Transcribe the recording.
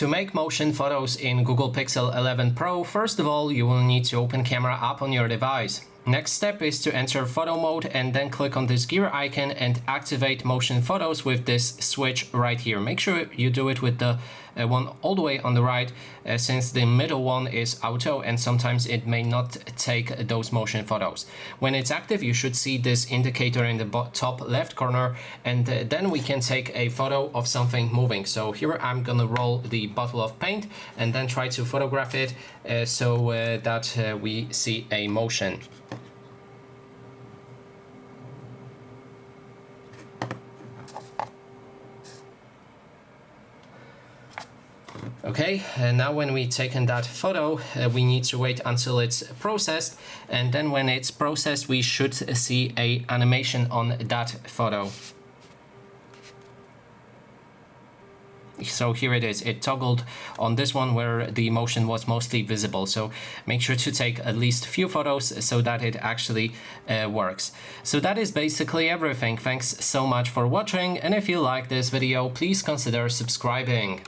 To make motion photos in Google Pixel 11 Pro, first of all, you will need to open Camera app on your device. Next step is to enter photo mode and then click on this gear icon and activate motion photos with this switch right here. Make sure you do it with the one all the way on the right, since the middle one is auto and sometimes it may not take those motion photos. When it's active, you should see this indicator in the top left corner, and then we can take a photo of something moving. So here I'm gonna roll the bottle of paint and then try to photograph it so that we see a motion. Okay, and now when we've taken that photo, we need to wait until it's processed, and then when it's processed, we should see an animation on that photo. So here it is, it toggled on this one where the motion was mostly visible. So make sure to take at least a few photos so that it actually works. So that is basically everything. Thanks so much for watching, and if you like this video, please consider subscribing.